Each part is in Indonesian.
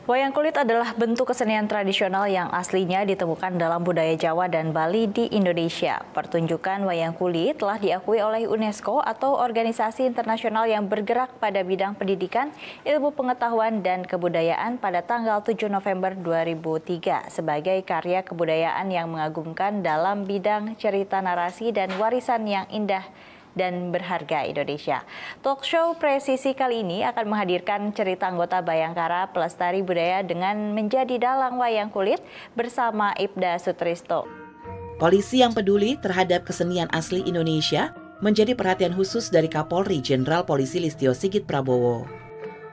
Wayang kulit adalah bentuk kesenian tradisional yang aslinya ditemukan dalam budaya Jawa dan Bali di Indonesia. Pertunjukan wayang kulit telah diakui oleh UNESCO atau organisasi internasional yang bergerak pada bidang pendidikan, ilmu pengetahuan, dan kebudayaan pada tanggal 7 November 2003 sebagai karya kebudayaan yang mengagumkan dalam bidang cerita narasi dan warisan yang indah dan berharga Indonesia. Talk show presisi kali ini akan menghadirkan cerita anggota Bayangkara Pelestari Budaya dengan menjadi dalang wayang kulit bersama Ibda Sutrisno. Polisi yang peduli terhadap kesenian asli Indonesia menjadi perhatian khusus dari Kapolri Jenderal Polisi Listio Sigit Prabowo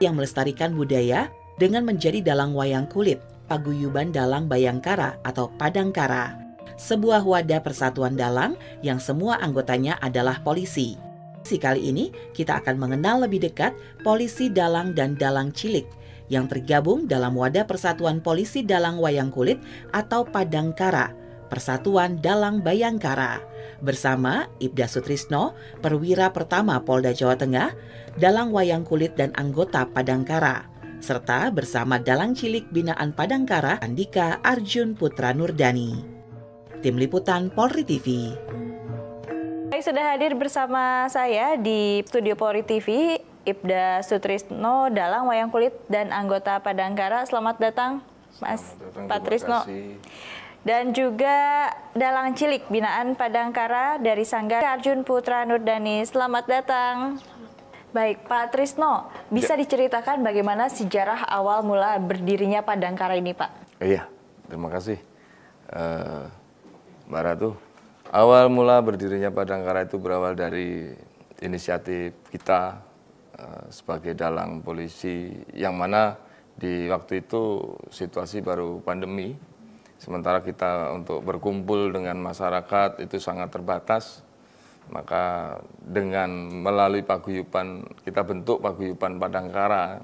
yang melestarikan budaya dengan menjadi dalang wayang kulit Paguyuban Dalang Bayangkara atau Padangkara. Sebuah wadah persatuan dalang yang semua anggotanya adalah polisi. Kali ini kita akan mengenal lebih dekat polisi dalang dan dalang cilik yang tergabung dalam wadah persatuan polisi dalang wayang kulit atau Padangkara, Persatuan Dalang Bayangkara. Bersama Ibda Sutrisno, perwira pertama Polda Jawa Tengah, dalang wayang kulit dan anggota Padangkara, serta bersama dalang cilik binaan Padangkara Andika Arjun Putra Nurdani. Tim Liputan Polri TV. Sudah hadir bersama saya di studio Polri TV, Ibda Sutrisno, dalang wayang kulit dan anggota Padangkara. Selamat datang, Mas Patrisno. Dan juga dalang cilik binaan Padangkara dari Sanggar Arjun Putra Nurdani. Selamat datang. Baik, Pak Trisno, bisa diceritakan bagaimana sejarah awal mula berdirinya Padangkara ini, Pak? Iya, terima kasih. Mbak Ratu, awal mula berdirinya Padangkara itu berawal dari inisiatif kita sebagai dalang polisi, yang mana di waktu itu situasi baru pandemi, sementara kita untuk berkumpul dengan masyarakat itu sangat terbatas. Maka dengan melalui paguyuban, kita bentuk paguyuban Padangkara.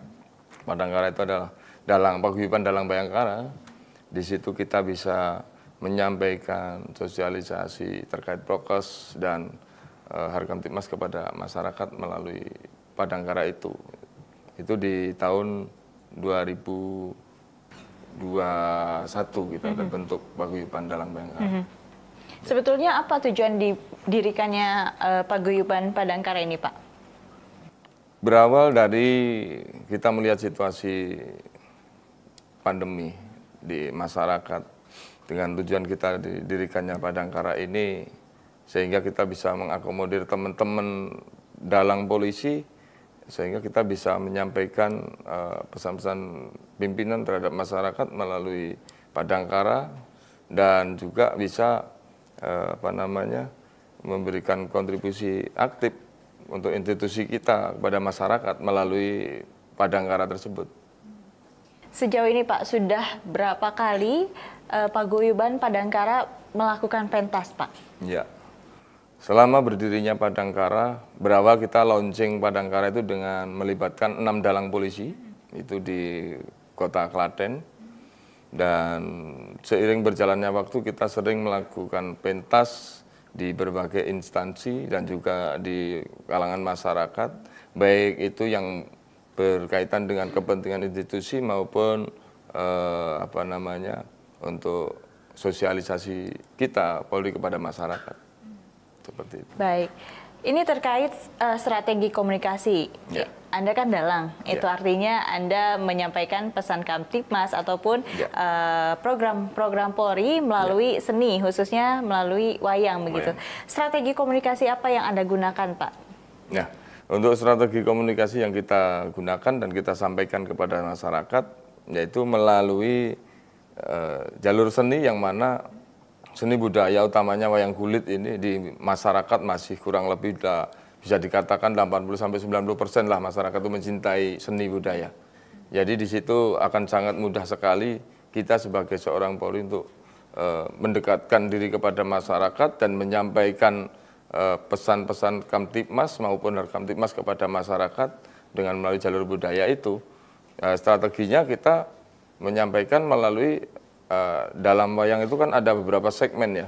Padangkara itu adalah paguyuban dalang Bayangkara. Di situ kita bisa menyampaikan sosialisasi terkait prokes dan Harkamtibmas kepada masyarakat melalui Padangkara itu. Itu di tahun 2021 kita terbentuk paguyuban dalang Bayangkara. Sebetulnya apa tujuan didirikannya paguyuban Padangkara ini, Pak? Berawal dari kita melihat situasi pandemi di masyarakat, dengan tujuan kita didirikannya Padangkara ini, sehingga kita bisa mengakomodir teman-teman dalang polisi, sehingga kita bisa menyampaikan pesan-pesan pimpinan terhadap masyarakat melalui Padangkara, dan juga bisa memberikan kontribusi aktif untuk institusi kita kepada masyarakat melalui Padangkara tersebut. Sejauh ini, Pak, sudah berapa kali paguyuban Padangkara melakukan pentas, Pak? Ya, selama berdirinya Padangkara, berawal kita launching Padangkara itu dengan melibatkan 6 dalang polisi, itu di kota Klaten. Dan seiring berjalannya waktu kita sering melakukan pentas di berbagai instansi dan juga di kalangan masyarakat, baik itu yang berkaitan dengan kepentingan institusi maupun untuk sosialisasi kita Polri kepada masyarakat. Seperti itu. Baik. Ini terkait strategi komunikasi. Ya. Anda kan dalang, itu artinya Anda menyampaikan pesan Kamtibmas ataupun program-program Polri melalui seni, khususnya melalui wayang begitu. Strategi komunikasi apa yang Anda gunakan, Pak? Ya, untuk strategi komunikasi yang kita gunakan dan kita sampaikan kepada masyarakat, yaitu melalui jalur seni, yang mana seni budaya utamanya wayang kulit ini di masyarakat masih kurang lebih bisa dikatakan 80-90% lah masyarakat itu mencintai seni budaya. Jadi di situ akan sangat mudah sekali kita sebagai seorang Polri untuk mendekatkan diri kepada masyarakat dan menyampaikan pesan-pesan Kamtibmas maupun Harkamtibmas kepada masyarakat dengan melalui jalur budaya itu. Strateginya kita menyampaikan melalui dalam wayang itu kan ada beberapa segmen ya.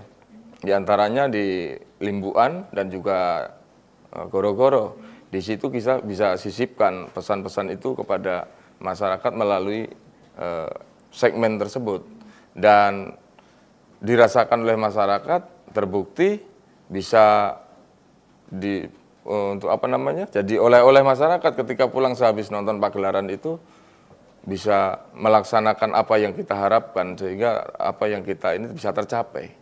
Di antaranya di Limbuan dan juga Goro-Goro. Di situ kita bisa sisipkan pesan-pesan itu kepada masyarakat melalui segmen tersebut dan dirasakan oleh masyarakat, terbukti bisa jadi oleh-oleh masyarakat ketika pulang sehabis nonton pagelaran itu bisa melaksanakan apa yang kita harapkan sehingga apa yang kita ini bisa tercapai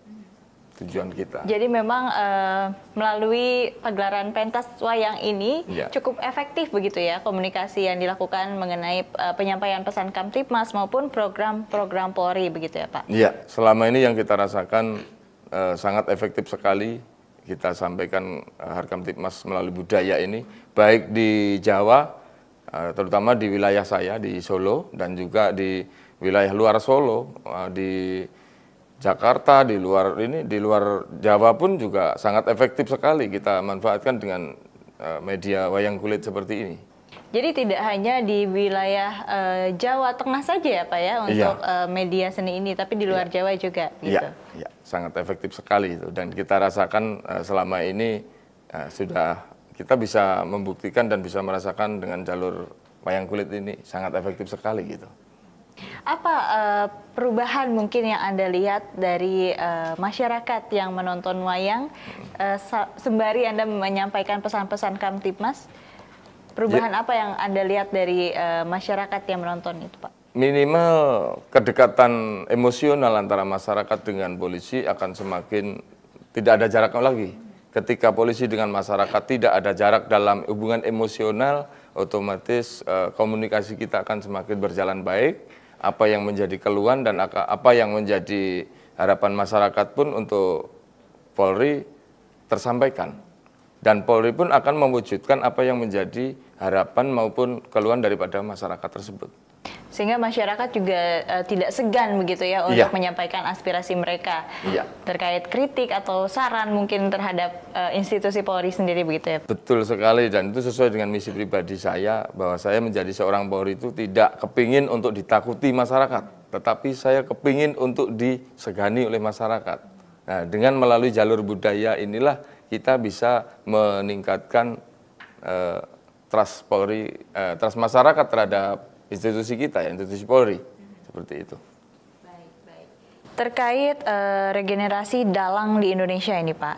tujuan kita. Jadi memang melalui pagelaran pentas wayang ini cukup efektif begitu ya komunikasi yang dilakukan mengenai penyampaian pesan Kamtibmas maupun program-program Polri begitu ya Pak? Iya, selama ini yang kita rasakan sangat efektif sekali kita sampaikan Harkamtibmas melalui budaya ini, baik di Jawa, terutama di wilayah saya di Solo dan juga di wilayah luar Solo, di Jakarta, di luar Jawa pun juga sangat efektif sekali kita manfaatkan dengan media wayang kulit seperti ini. Jadi tidak hanya di wilayah Jawa Tengah saja ya Pak ya untuk media seni ini, tapi di luar Jawa juga gitu. Iya, sangat efektif sekali itu dan kita rasakan selama ini sudah kita bisa membuktikan dan bisa merasakan dengan jalur wayang kulit ini sangat efektif sekali gitu. Apa perubahan mungkin yang Anda lihat dari masyarakat yang menonton wayang sembari Anda menyampaikan pesan-pesan Kamtibmas? Perubahan apa yang Anda lihat dari masyarakat yang menonton itu, Pak? Minimal kedekatan emosional antara masyarakat dengan polisi akan semakin tidak ada jarak lagi. Ketika polisi dengan masyarakat tidak ada jarak dalam hubungan emosional, otomatis komunikasi kita akan semakin berjalan baik. Apa yang menjadi keluhan dan apa yang menjadi harapan masyarakat pun untuk Polri tersampaikan. Dan Polri pun akan mewujudkan apa yang menjadi harapan maupun keluhan daripada masyarakat tersebut. Sehingga masyarakat juga tidak segan begitu ya untuk menyampaikan aspirasi mereka terkait kritik atau saran mungkin terhadap institusi Polri sendiri begitu ya. Betul sekali dan itu sesuai dengan misi pribadi saya bahwa saya menjadi seorang Polri itu tidak kepingin untuk ditakuti masyarakat, tetapi saya kepingin untuk disegani oleh masyarakat. Nah, dengan melalui jalur budaya inilah kita bisa meningkatkan trust Polri, trust masyarakat terhadap institusi kita, ya, institusi Polri, seperti itu. Baik. Terkait regenerasi dalang di Indonesia ini, Pak,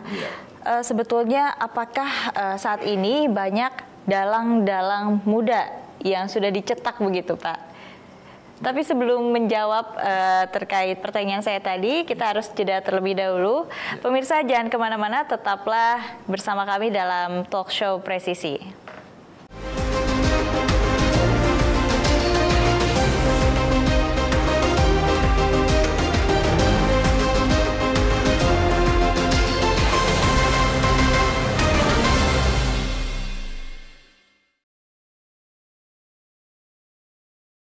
sebetulnya apakah saat ini banyak dalang-dalang muda yang sudah dicetak begitu, Pak? Tapi sebelum menjawab terkait pertanyaan saya tadi, kita harus jeda terlebih dahulu. Pemirsa jangan kemana-mana, tetaplah bersama kami dalam Talk Show Presisi.